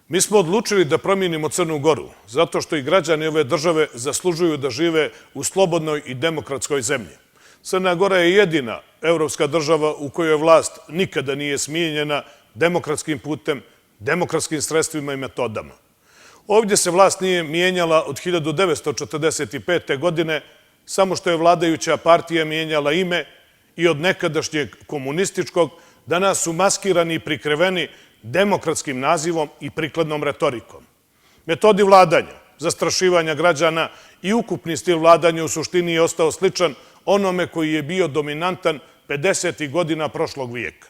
Mi smo odlučili da promijenimo Crnu Goru, zato što i građani ove države zaslužuju da žive u slobodnoj i demokratskoj zemlji. Crna Gora je jedina evropska država u kojoj vlast nikada nije smijenjena demokratskim putem, demokratskim sredstvima i metodama. Ovdje se vlast nije mijenjala od 1945. godine, samo što je vladajuća partija mijenjala ime i od nekadašnjeg komunističkog danas su maskirani i prikriveni demokratskim nazivom i prikladnom retorikom. Metodi vladanja, zastrašivanja građana i ukupni stil vladanja u suštini je ostao sličan onome koji je bio dominantan 50. godina prošlog vijeka.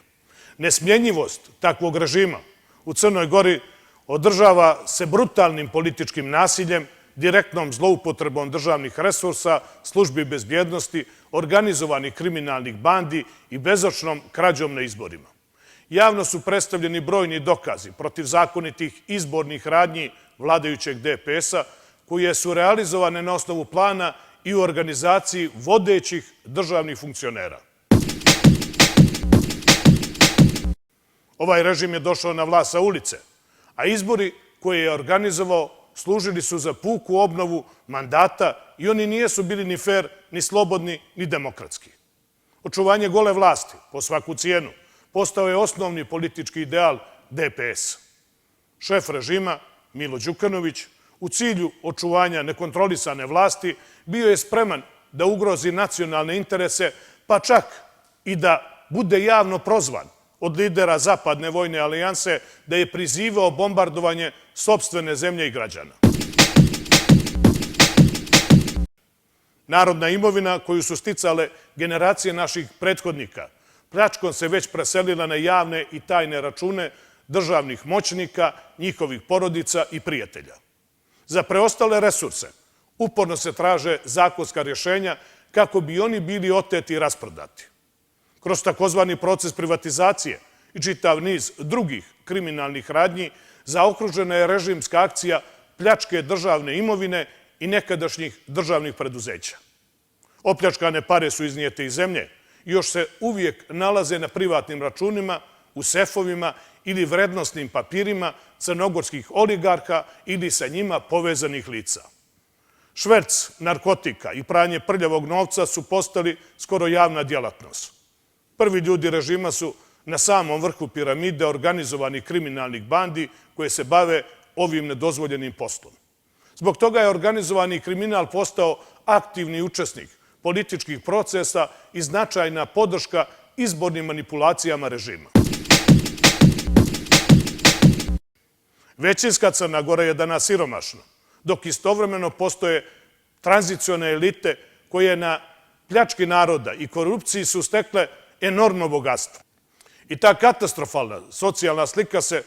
Nesmjenjivost takvog režima u Crnoj Gori održava se brutalnim političkim nasiljem, direktnom zloupotrebom državnih resursa, službi bezbjednosti, organizovanih kriminalnih bandi i bezočnom krađom na izborima. Javno su predstavljeni brojni dokazi protiv zakonitih izbornih radnji vladajućeg DPS-a, koje su realizovane na osnovu plana i u organizaciji vodećih državnih funkcionera. Ovaj režim je došao na vlast sa ulice, a izbori koje je organizovao služili su za puku obnovu mandata i oni nijesu bili ni fer, ni slobodni, ni demokratski. Očuvanje gole vlasti, po svaku cijenu, postao je osnovni politički ideal DPS. Šef režima, Milo Đukanović, u cilju očuvanja nekontrolisane vlasti, bio je spreman da ugrozi nacionalne interese, pa čak i da bude javno prozvan od lidera Zapadne vojne alijanse da je prizivao bombardovanje sopstvene zemlje i građana. Narodna imovina koju su sticale generacije naših prethodnika pljačkom se već preselila na javne i tajne račune državnih moćnika, njihovih porodica i prijatelja. Za preostale resurse uporno se traže zakonska rješenja kako bi oni bili oteti i rasprodati. Kroz takozvani proces privatizacije i čitav niz drugih kriminalnih radnji zaokružena je režimska akcija pljačke državne imovine i nekadašnjih državnih preduzeća. Opljačkane pare su iznijete iz zemlje i još se uvijek nalaze na privatnim računima, u sefovima ili vrednosnim papirima crnogorskih oligarha ili sa njima povezanih lica. Šverc narkotika i pranje prljavog novca su postali skoro javna djelatnost. Prvi ljudi režima su na samom vrhu piramide organizovanih kriminalnih bandi koje se bave ovim nedozvoljenim poslom. Zbog toga je organizovani kriminal postao aktivni učesnik političkih procesa i značajna podrška izbornim manipulacijama režima. Većinska Crna Gora je danas siromašna, dok istovremeno postoje tranzicione elite koje na pljački naroda i korupciji su stekle enormno bogatstvo. I ta katastrofalna socijalna slika se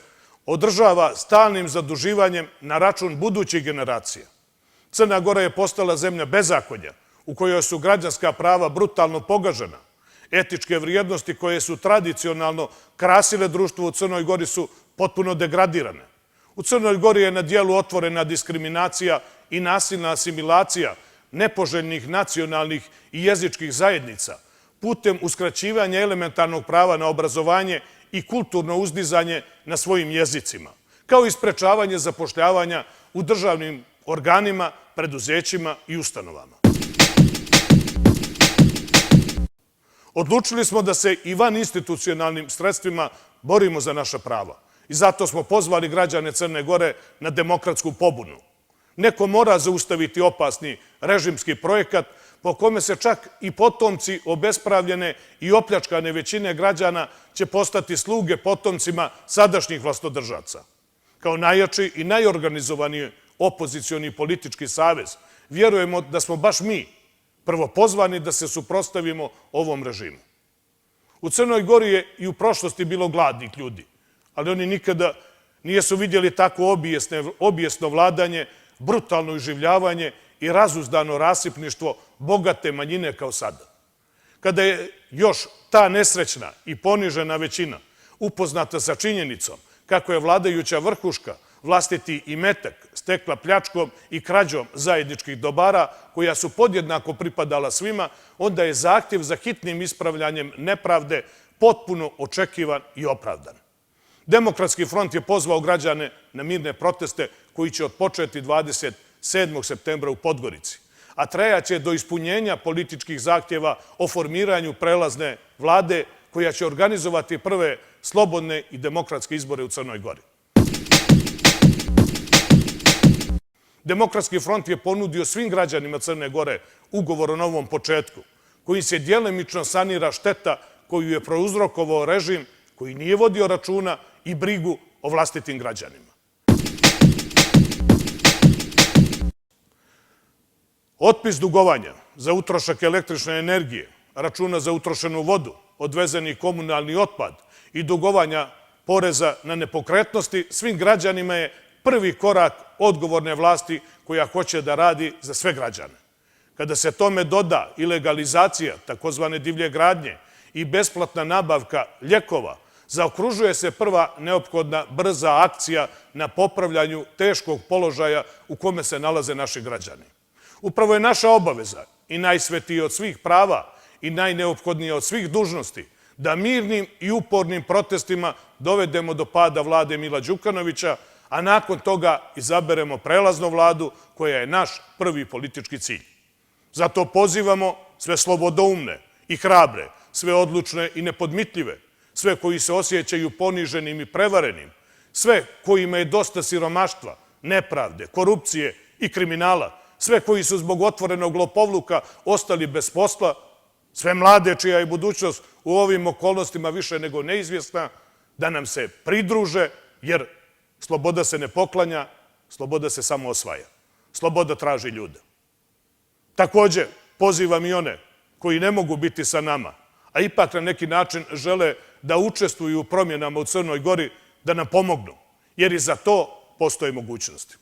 održava stalnim zaduživanjem na račun budućih generacija. Crna Gora je postala zemlja bezakonja, u kojoj su građanska prava brutalno pogažena. Etičke vrijednosti koje su tradicionalno krasile društvo u Crnoj Gori su potpuno degradirane. U Crnoj Gori je na dijelu otvorena diskriminacija i nasilna asimilacija nepoželjnih nacionalnih i jezičkih zajednica putem uskraćivanja elementarnog prava na obrazovanje i kulturno uzdizanje na svojim jezicima, kao i sprečavanje zapošljavanja u državnim organima, preduzećima i ustanovama. Odlučili smo da se i van institucionalnim sredstvima borimo za naša prava i zato smo pozvali građane Crne Gore na demokratsku pobunu. Neko mora zaustaviti opasni režimski projekat po kome se čak i potomci obespravljene i opljačkane većine građana će postati sluge potomcima sadašnjih vlastodržaca. Kao najjači i najorganizovaniji opozicioni politički savez, vjerujemo da smo baš mi prvo pozvani da se suprotstavimo ovom režimu. U Crnoj Gori je i u prošlosti bilo gladnih ljudi, ali oni nikada nisu vidjeli tako obijesno vladanje, brutalno iživljavanje i razuzdano rasipništvo bogate manjine kao sada. Kada je još ta nesrećna i ponižena većina upoznata sa činjenicom kako je vladajuća vrhuška vlastiti imetak stekla pljačkom i krađom zajedničkih dobara koja su podjednako pripadala svima, onda je zahtjev za hitnim ispravljanjem nepravde potpuno očekivan i opravdan. Demokratski front je pozvao građane na mirne proteste koji će otpočeti 27. septembra u Podgorici, a trajaće do ispunjenja političkih zahtjeva o formiranju prelazne vlade koja će organizovati prve slobodne i demokratske izbore u Crnoj Gori. Demokratski front je ponudio svim građanima Crne Gore ugovor o novom početku, kojim se djelimično sanira šteta koju je prouzrokovao režim koji nije vodio računa i brigu o vlastitim građanima. Otpis dugovanja za utrošak električne energije, računa za utrošenu vodu, odvezeni komunalni otpad i dugovanja poreza na nepokretnosti svim građanima je prvi korak odgovorne vlasti koja hoće da radi za sve građane. Kada se tome doda i legalizacija takozvane divlje gradnje i besplatna nabavka lijekova, zaokružuje se prva neophodna brza akcija na popravljanju teškog položaja u kome se nalaze naši građani. Upravo je naša obaveza i najsvetije od svih prava i najneophodnije od svih dužnosti da mirnim i upornim protestima dovedemo do pada vlade Mila Đukanovića, a nakon toga izaberemo prelaznu vladu koja je naš prvi politički cilj. Zato pozivamo sve slobodoumne i hrabre, sve odlučne i nepodmitljive, sve koji se osjećaju poniženim i prevarenim, sve kojima je dosta siromaštva, nepravde, korupcije i kriminala, sve koji su zbog otvorenog lopovluka ostali bez posla, sve mlade čija je budućnost u ovim okolnostima više nego neizvjesna, da nam se pridruže, jer sloboda se ne poklanja, sloboda se samo osvaja. Sloboda traži ljude. Također, pozivam i one koji ne mogu biti sa nama, a ipak na neki način žele da učestvuju u promjenama u Crnoj Gori, da nam pomognu, jer i za to postoje mogućnosti.